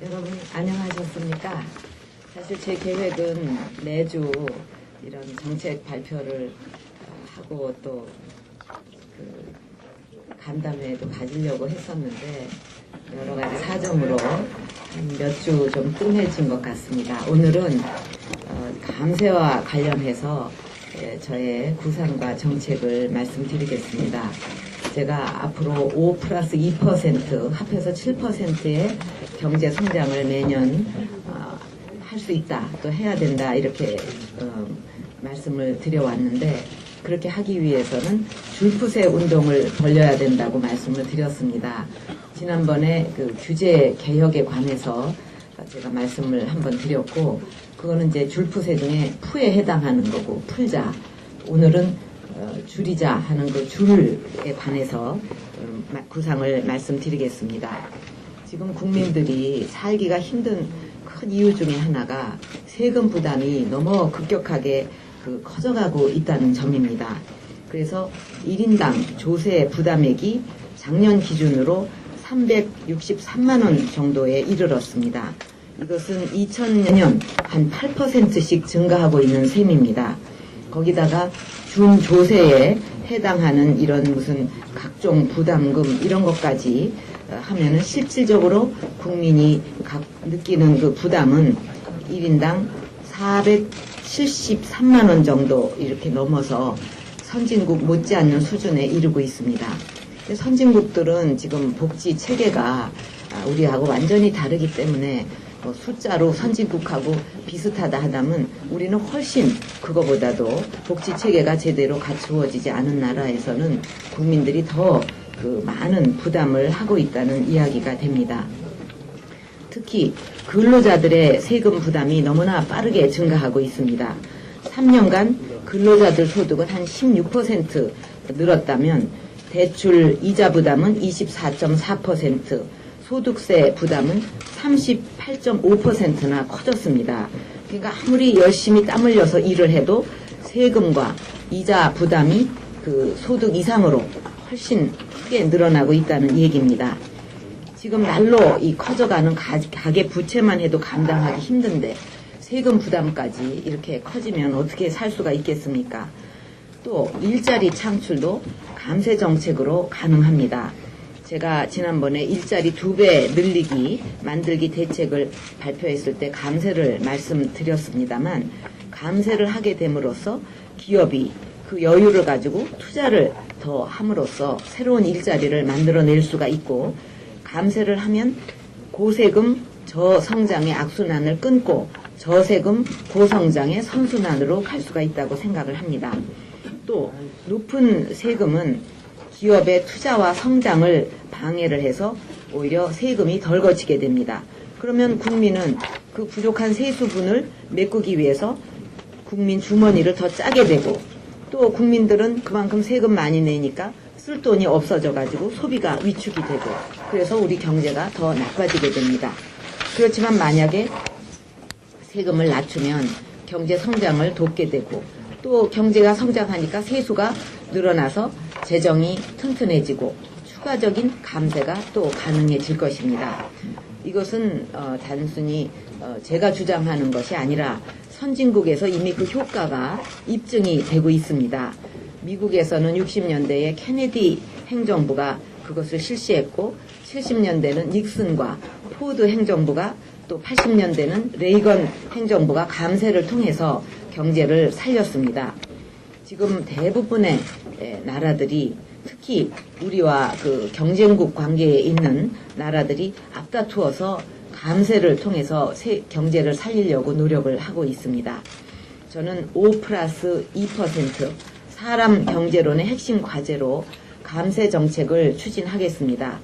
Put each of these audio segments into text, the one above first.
여러분 안녕하셨습니까? 사실 제 계획은 매주 이런 정책 발표를 하고 또 간담회도 가지려고 했었는데 여러 가지 사정으로 몇 주 좀 뜸해진 것 같습니다. 오늘은 감세와 관련해서 저의 구상과 정책을 말씀드리겠습니다. 제가 앞으로 5+2% 합해서 7%의 경제 성장을 매년 할 수 있다, 또 해야 된다 이렇게 말씀을 드려왔는데 그렇게 하기 위해서는 줄푸세 운동을 벌려야 된다고 말씀을 드렸습니다. 지난번에 그 규제 개혁에 관해서 제가 말씀을 한번 드렸고 그거는 이제 줄푸세 중에 푸에 해당하는 거고 풀자. 오늘은 줄이자 하는 그 줄에 관해서 구상을 말씀드리겠습니다. 지금 국민들이 살기가 힘든 큰 이유 중에 하나가 세금 부담이 너무 급격하게 커져가고 있다는 점입니다. 그래서 1인당 조세 부담액이 작년 기준으로 363만 원 정도에 이르렀습니다. 이것은 2000년 한 8%씩 증가하고 있는 셈입니다. 거기다가 중조세에 해당하는 이런 무슨 각종 부담금 이런 것까지 하면은 실질적으로 국민이 느끼는 그 부담은 1인당 473만 원 정도 이렇게 넘어서 선진국 못지않는 수준에 이르고 있습니다. 선진국들은 지금 복지 체계가 우리하고 완전히 다르기 때문에 숫자로 선진국하고 비슷하다 하다면 우리는 훨씬 그거보다도 복지 체계가 제대로 갖추어지지 않은 나라에서는 국민들이 더 많은 부담을 하고 있다는 이야기가 됩니다. 특히 근로자들의 세금 부담이 너무나 빠르게 증가하고 있습니다. 3년간 근로자들 소득은 한 16% 늘었다면 대출 이자 부담은 24.4%, 소득세 부담은 38.5%나 커졌습니다. 그러니까 아무리 열심히 땀 흘려서 일을 해도 세금과 이자 부담이 소득 이상으로 훨씬 크게 늘어나고 있다는 얘기입니다. 지금 날로 이 커져가는 가계 부채만 해도 감당하기 힘든데 세금 부담까지 이렇게 커지면 어떻게 살 수가 있겠습니까? 또 일자리 창출도 감세 정책으로 가능합니다. 제가 지난번에 일자리 2배 만들기 대책을 발표했을 때 감세를 말씀드렸습니다만 감세를 하게 됨으로써 기업이 그 여유를 가지고 투자를 더 함으로써 새로운 일자리를 만들어낼 수가 있고 감세를 하면 고세금 저성장의 악순환을 끊고 저세금 고성장의 선순환으로 갈 수가 있다고 생각을 합니다. 또 높은 세금은 기업의 투자와 성장을 방해를 해서 오히려 세금이 덜 거치게 됩니다. 그러면 국민은 그 부족한 세수분을 메꾸기 위해서 국민 주머니를 더 짜게 되고 또 국민들은 그만큼 세금 많이 내니까 쓸 돈이 없어져 가지고 소비가 위축이 되고 그래서 우리 경제가 더 나빠지게 됩니다. 그렇지만 만약에 세금을 낮추면 경제 성장을 돕게 되고 또 경제가 성장하니까 세수가 늘어나서 재정이 튼튼해지고 추가적인 감세가 또 가능해질 것입니다. 이것은 단순히 제가 주장하는 것이 아니라 선진국에서 이미 그 효과가 입증이 되고 있습니다. 미국에서는 60년대에 케네디 행정부가 그것을 실시했고 70년대는 닉슨과 포드 행정부가 또 80년대는 레이건 행정부가 감세를 통해서 경제를 살렸습니다. 지금 대부분의 나라들이 특히 우리와 경쟁국 관계에 있는 나라들이 앞다투어서 감세를 통해서 경제를 살리려고 노력을 하고 있습니다. 저는 5+2% 사람 경제론의 핵심 과제로 감세 정책을 추진하겠습니다.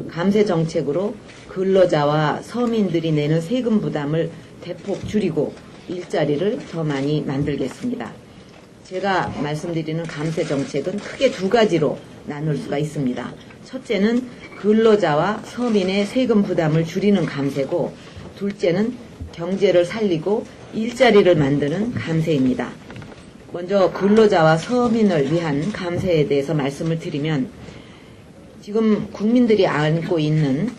감세 정책으로 근로자와 서민들이 내는 세금 부담을 대폭 줄이고 일자리를 더 많이 만들겠습니다. 제가 말씀드리는 감세 정책은 크게 두 가지로 나눌 수가 있습니다. 첫째는 근로자와 서민의 세금 부담을 줄이는 감세고 둘째는 경제를 살리고 일자리를 만드는 감세입니다. 먼저 근로자와 서민을 위한 감세에 대해서 말씀을 드리면 지금 국민들이 안고 있는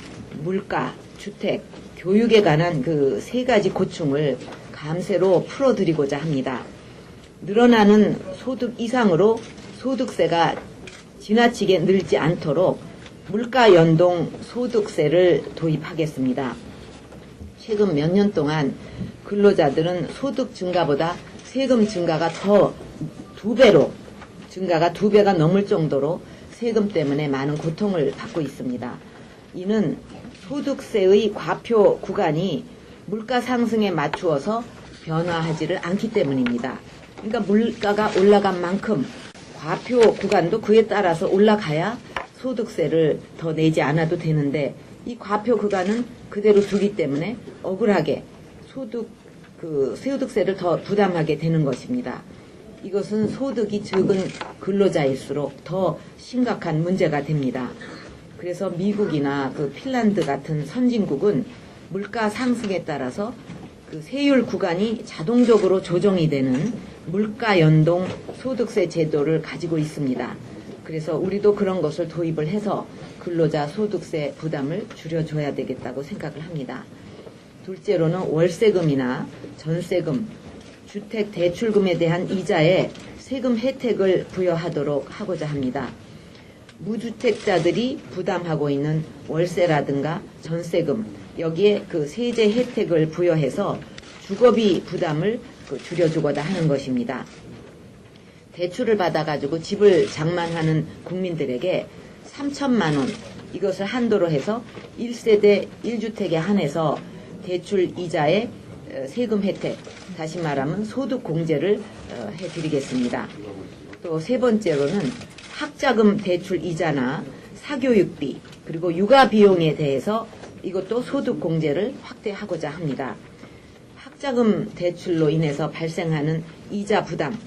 물가, 주택, 교육에 관한 그 세 가지 고충을 감세로 풀어드리고자 합니다. 늘어나는 소득 이상으로 소득세가 지나치게 늘지 않도록 물가 연동 소득세를 도입하겠습니다. 최근 몇 년 동안 근로자들은 소득 증가보다 세금 증가가 더 증가가 2배가 넘을 정도로 세금 때문에 많은 고통을 받고 있습니다. 이는 소득세의 과표 구간이 물가 상승에 맞추어서 변화하지를 않기 때문입니다. 그러니까 물가가 올라간 만큼 과표 구간도 그에 따라서 올라가야 소득세를 더 내지 않아도 되는데, 이 과표 구간은 그대로 두기 때문에 억울하게 소득세를 더 부담하게 되는 것입니다. 이것은 소득이 적은 근로자일수록 더 심각한 문제가 됩니다. 그래서 미국이나 핀란드 같은 선진국은 물가 상승에 따라서 세율 구간이 자동적으로 조정이 되는 물가 연동 소득세 제도를 가지고 있습니다. 그래서 우리도 그런 것을 도입을 해서 근로자 소득세 부담을 줄여줘야 되겠다고 생각을 합니다. 둘째로는 월세금이나 전세금, 주택대출금에 대한 이자에 세금 혜택을 부여하도록 하고자 합니다. 무주택자들이 부담하고 있는 월세라든가 전세금, 여기에 세제 혜택을 부여해서 주거비 부담을 줄여주고자 하는 것입니다. 대출을 받아가지고 집을 장만하는 국민들에게 3천만 원, 이것을 한도로 해서 1세대 1주택에 한해서 대출 이자에 세금 혜택, 다시 말하면 소득 공제를 해드리겠습니다. 또 세 번째로는 학자금 대출 이자나 사교육비, 그리고 육아 비용에 대해서 이것도 소득 공제를 확대하고자 합니다. 학자금 대출로 인해서 발생하는 이자 부담,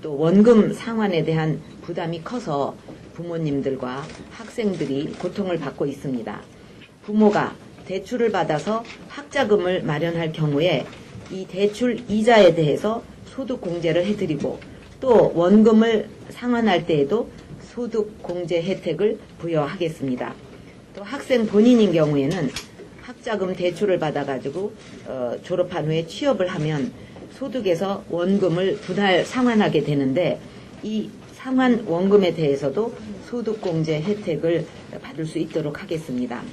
또 원금 상환에 대한 부담이 커서 부모님들과 학생들이 고통을 받고 있습니다. 부모가 대출을 받아서 학자금을 마련할 경우에 이 대출 이자에 대해서 소득 공제를 해드리고, 또 원금을 상환할 때에도 소득 공제 혜택을 부여하겠습니다. 또 학생 본인인 경우에는 학자금 대출을 받아가지고 졸업한 후에 취업을 하면 소득에서 원금을 분할 상환하게 되는데, 이 상환 원금에 대해서도 소득 공제 혜택을 받을 수 있도록 하겠습니다.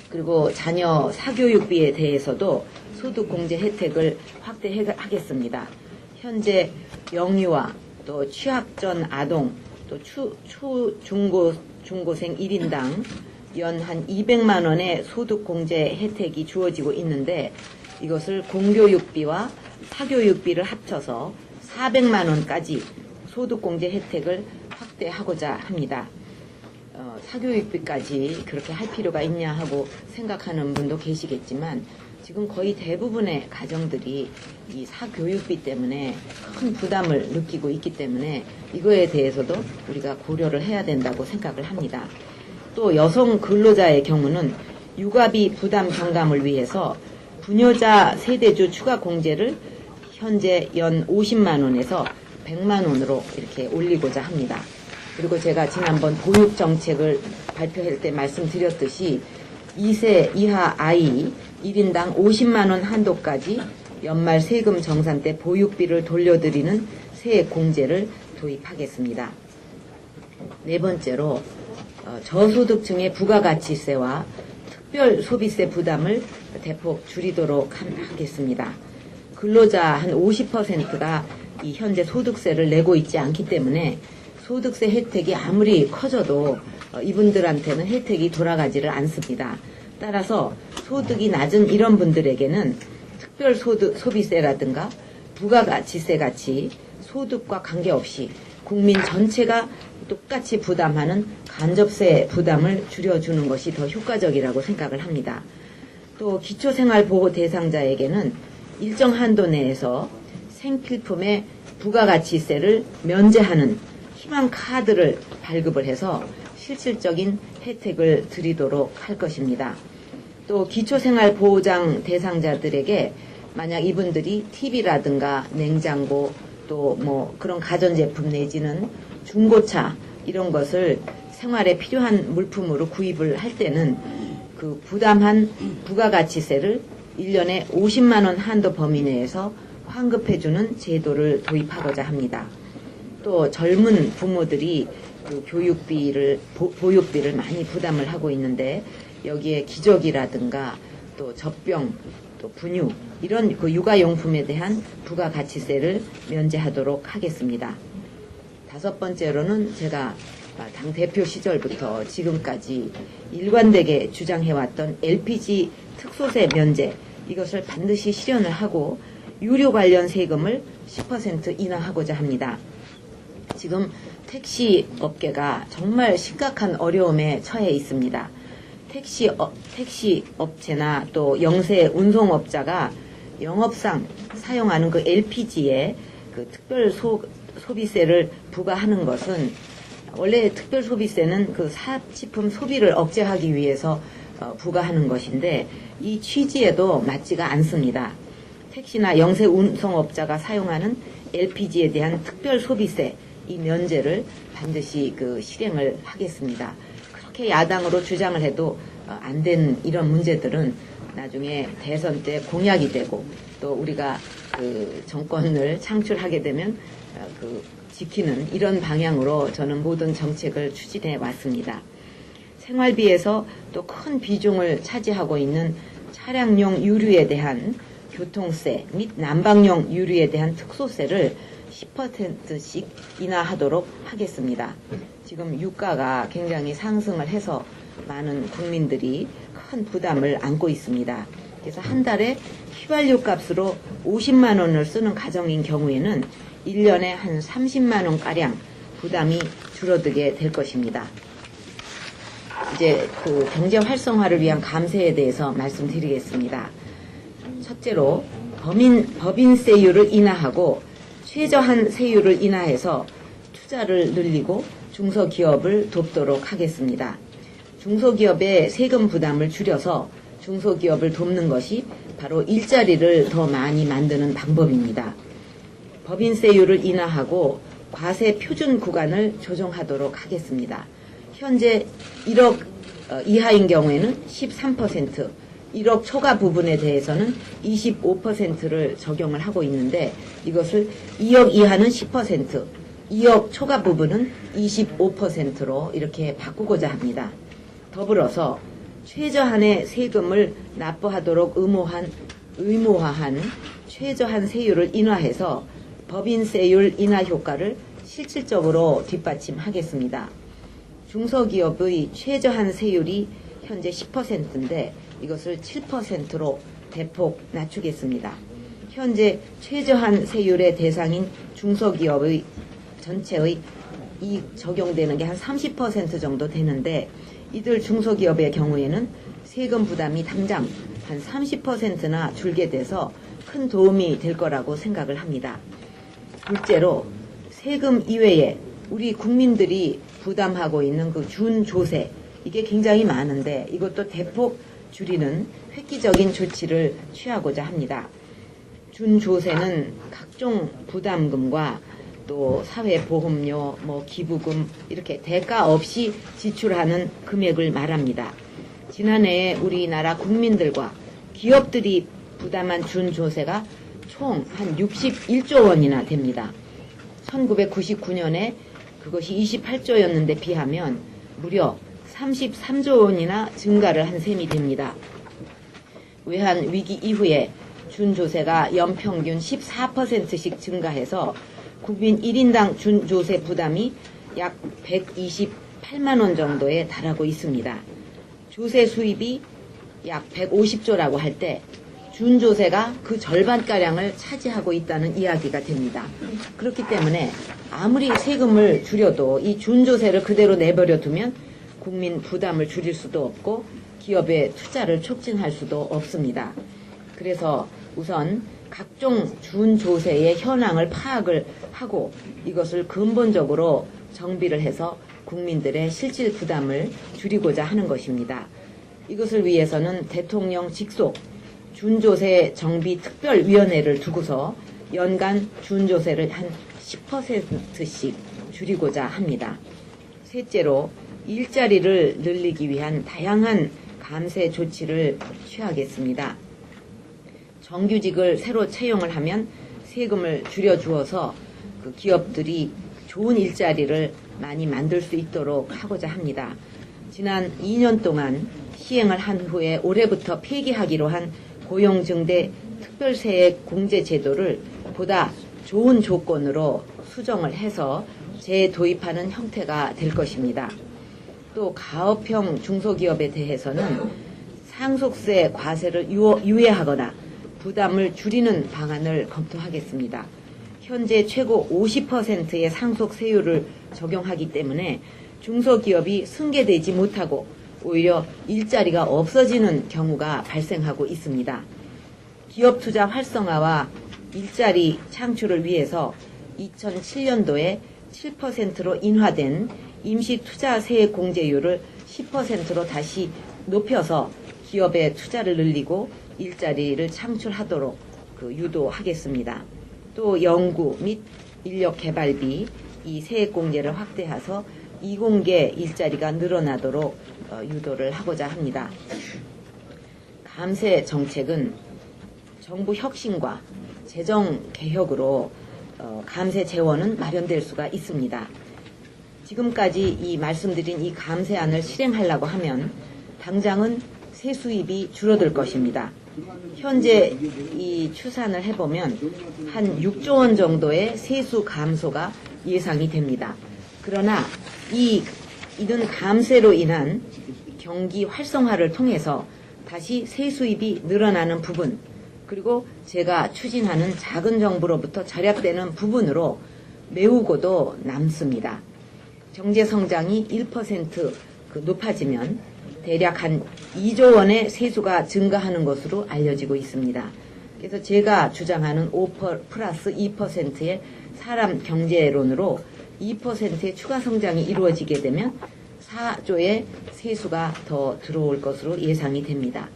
그리고 자녀 사교육비에 대해서도 소득 공제 혜택을 확대하겠습니다. 현재 영유아, 또 취학 전 아동, 또 중고생 1인당 연 한 200만 원의 소득 공제 혜택이 주어지고 있는데, 이것을 공교육비와 사교육비를 합쳐서 400만 원까지 소득 공제 혜택을 확대하고자 합니다. 사교육비까지 그렇게 할 필요가 있냐 하고 생각하는 분도 계시겠지만, 지금 거의 대부분의 가정들이 이 사교육비 때문에 큰 부담을 느끼고 있기 때문에 이거에 대해서도 우리가 고려를 해야 된다고 생각을 합니다. 또 여성 근로자의 경우는 육아비 부담 경감을 위해서 부녀자 세대주 추가 공제를 현재 연 50만 원에서 100만 원으로 이렇게 올리고자 합니다. 그리고 제가 지난번 보육 정책을 발표할 때 말씀드렸듯이 2세 이하 아이 1인당 50만 원 한도까지 연말 세금 정산 때 보육비를 돌려드리는 세액 공제를 도입하겠습니다. 네 번째로 저소득층의 부가가치세와 특별 소비세 부담을 대폭 줄이도록 하겠습니다. 근로자 한 50%가 이 현재 소득세를 내고 있지 않기 때문에 소득세 혜택이 아무리 커져도 이분들한테는 혜택이 돌아가지를 않습니다. 따라서 소득이 낮은 이런 분들에게는 특별 소비세라든가 부가가치세 같이 소득과 관계없이 국민 전체가 똑같이 부담하는 간접세 부담을 줄여주는 것이 더 효과적이라고 생각을 합니다. 또 기초생활보호 대상자에게는 일정 한도 내에서 생필품의 부가가치세를 면제하는 희망카드를 발급을 해서 실질적인 혜택을 드리도록 할 것입니다. 또 기초생활보호장 대상자들에게 만약 이분들이 TV라든가 냉장고, 또 그런 가전제품 내지는 중고차 이런 것을 생활에 필요한 물품으로 구입을 할 때는 그 부담한 부가가치세를 1년에 50만 원 한도 범위 내에서 환급해주는 제도를 도입하고자 합니다. 또 젊은 부모들이 그 교육비를 보육비를 많이 부담을 하고 있는데 여기에 기저귀라든가 또 젖병 또 분유 이런 그 육아용품에 대한 부가가치세를 면제하도록 하겠습니다. 5번째로는 제가 당 대표 시절부터 지금까지 일관되게 주장해왔던 LPG 특소세 면제 이것을 반드시 실현을 하고 유류 관련 세금을 10% 인하하고자 합니다. 지금 택시 업계가 정말 심각한 어려움에 처해 있습니다. 택시 업체나 또 영세 운송업자가 영업상 사용하는 그 LPG에 그 특별 소비세를 부과하는 것은 원래 특별 소비세는 그 사치품 소비를 억제하기 위해서 부과하는 것인데 이 취지에도 맞지가 않습니다. 택시나 영세 운송업자가 사용하는 LPG에 대한 특별 소비세 이 면제를 반드시 그 실행을 하겠습니다. 그렇게 야당으로 주장을 해도 안 된 이런 문제들은 나중에 대선 때 공약이 되고 또 우리가 그 정권을 창출하게 되면 그 지키는 이런 방향으로 저는 모든 정책을 추진해 왔습니다. 생활비에서 또 큰 비중을 차지하고 있는 차량용 유류에 대한 교통세 및 난방용 유류에 대한 특소세를 10%씩 인하하도록 하겠습니다. 지금 유가가 굉장히 상승을 해서 많은 국민들이 큰 부담을 안고 있습니다. 그래서 한 달에 휘발유 값으로 50만 원을 쓰는 가정인 경우에는 1년에 한 30만 원가량 부담이 줄어들게 될 것입니다. 이제 그 경제 활성화를 위한 감세에 대해서 말씀드리겠습니다. 첫째로 법인세율을 인하하고 최저한 세율을 인하해서 투자를 늘리고 중소기업을 돕도록 하겠습니다. 중소기업의 세금 부담을 줄여서 중소기업을 돕는 것이 바로 일자리를 더 많이 만드는 방법입니다. 법인세율을 인하하고 과세 표준 구간을 조정하도록 하겠습니다. 현재 1억 이하인 경우에는 13%, 1억 초과 부분에 대해서는 25%를 적용을 하고 있는데 이것을 2억 이하는 10%, 2억 초과 부분은 25%로 이렇게 바꾸고자 합니다. 더불어서 최저한의 세금을 납부하도록 의무화한 최저한 세율을 인하해서 법인세율 인하 효과를 실질적으로 뒷받침하겠습니다. 중소기업의 최저한 세율이 현재 10%인데 이것을 7%로 대폭 낮추겠습니다. 현재 최저한 세율의 대상인 중소기업의 전체의 이 적용되는 게 한 30% 정도 되는데 이들 중소기업의 경우에는 세금 부담이 당장 한 30%나 줄게 돼서 큰 도움이 될 거라고 생각을 합니다. 둘째로 세금 이외에 우리 국민들이 부담하고 있는 그 준조세 이게 굉장히 많은데 이것도 대폭 줄이는 획기적인 조치를 취하고자 합니다. 준조세는 각종 부담금과 또 사회보험료, 기부금 이렇게 대가 없이 지출하는 금액을 말합니다. 지난해에 우리나라 국민들과 기업들이 부담한 준조세가 총 한 61조 원이나 됩니다. 1999년에 그것이 28조였는데 비하면 무려 33조 원이나 증가를 한 셈이 됩니다. 외환 위기 이후에 준조세가 연평균 14%씩 증가해서 국민 1인당 준조세 부담이 약 128만 원 정도에 달하고 있습니다. 조세 수입이 약 150조라고 할 때 준조세가 그 절반가량을 차지하고 있다는 이야기가 됩니다. 그렇기 때문에 아무리 세금을 줄여도 이 준조세를 그대로 내버려 두면 국민 부담을 줄일 수도 없고 기업의 투자를 촉진할 수도 없습니다. 그래서 우선 각종 준조세의 현황을 파악을 하고 이것을 근본적으로 정비를 해서 국민들의 실질 부담을 줄이고자 하는 것입니다. 이것을 위해서는 대통령 직속 준조세 정비 특별위원회를 두고서 연간 준조세를 한 10%씩 줄이고자 합니다. 셋째로 일자리를 늘리기 위한 다양한 감세 조치를 취하겠습니다. 정규직을 새로 채용을 하면 세금을 줄여주어서 그 기업들이 좋은 일자리를 많이 만들 수 있도록 하고자 합니다. 지난 2년 동안 시행을 한 후에 올해부터 폐기하기로 한 고용증대 특별세액 공제 제도를 보다 좋은 조건으로 수정을 해서 재도입하는 형태가 될 것입니다. 또 가업형 중소기업에 대해서는 상속세 과세를 유예하거나 부담을 줄이는 방안을 검토하겠습니다. 현재 최고 50%의 상속세율을 적용하기 때문에 중소기업이 승계되지 못하고 오히려 일자리가 없어지는 경우가 발생하고 있습니다. 기업 투자 활성화와 일자리 창출을 위해서 2007년도에 7%로 인하된 임시투자세액 공제율을 10%로 다시 높여서 기업의 투자를 늘리고 일자리를 창출하도록 유도하겠습니다. 또 연구 및 인력개발비 이 세액공제를 확대해서 이공계 일자리가 늘어나도록 유도를 하고자 합니다. 감세 정책은 정부 혁신과 재정 개혁으로 감세 재원은 마련될 수가 있습니다. 지금까지 이 말씀드린 이 감세안을 실행하려고 하면 당장은 세수입이 줄어들 것입니다. 현재 이 추산을 해보면 한 6조 원 정도의 세수 감소가 예상이 됩니다. 그러나 이런 감세로 인한 경기 활성화를 통해서 다시 세수입이 늘어나는 부분, 그리고 제가 추진하는 작은 정부로부터 절약되는 부분으로 메우고도 남습니다. 경제성장이 1% 높아지면 대략 한 2조 원의 세수가 증가하는 것으로 알려지고 있습니다. 그래서 제가 주장하는 5 플러스 2%의 사람 경제론으로 2%의 추가 성장이 이루어지게 되면 4조의 세수가 더 들어올 것으로 예상이 됩니다.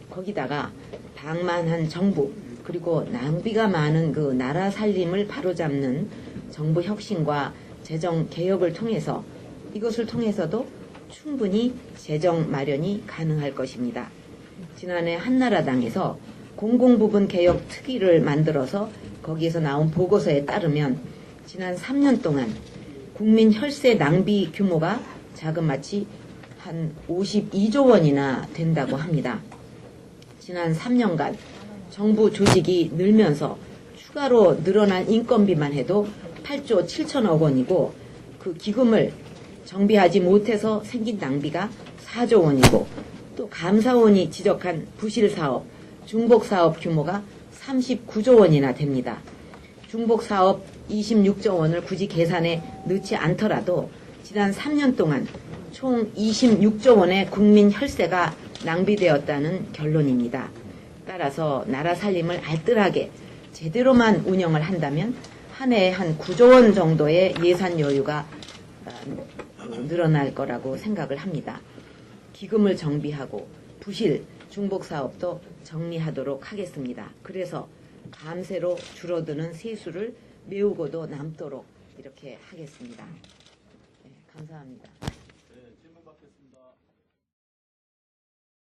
거기다가 방만한 정부, 그리고 낭비가 많은 그 나라 살림을 바로잡는 정부 혁신과 재정 개혁을 통해서 이것을 통해서도 충분히 재정 마련이 가능할 것입니다. 지난해 한나라당에서 공공부문 개혁 특위를 만들어서 거기에서 나온 보고서에 따르면 지난 3년 동안 국민 혈세 낭비 규모가 자그마치 한 52조 원이나 된다고 합니다. 지난 3년간 정부 조직이 늘면서 추가로 늘어난 인건비만 해도 8조 7천억 원이고 그 기금을 정비하지 못해서 생긴 낭비가 4조 원이고 또 감사원이 지적한 부실사업, 중복사업 규모가 39조 원이나 됩니다. 중복사업 26조 원을 굳이 계산에 넣지 않더라도 지난 3년 동안 총 26조 원의 국민 혈세가 낭비되었다는 결론입니다. 따라서 나라 살림을 알뜰하게 제대로만 운영을 한다면 한 해에 한 9조 원 정도의 예산 여유가 늘어날 거라고 생각을 합니다. 기금을 정비하고 부실, 중복 사업도 정리하도록 하겠습니다. 그래서 감세로 줄어드는 세수를 메우고도 남도록 이렇게 하겠습니다. 네, 감사합니다.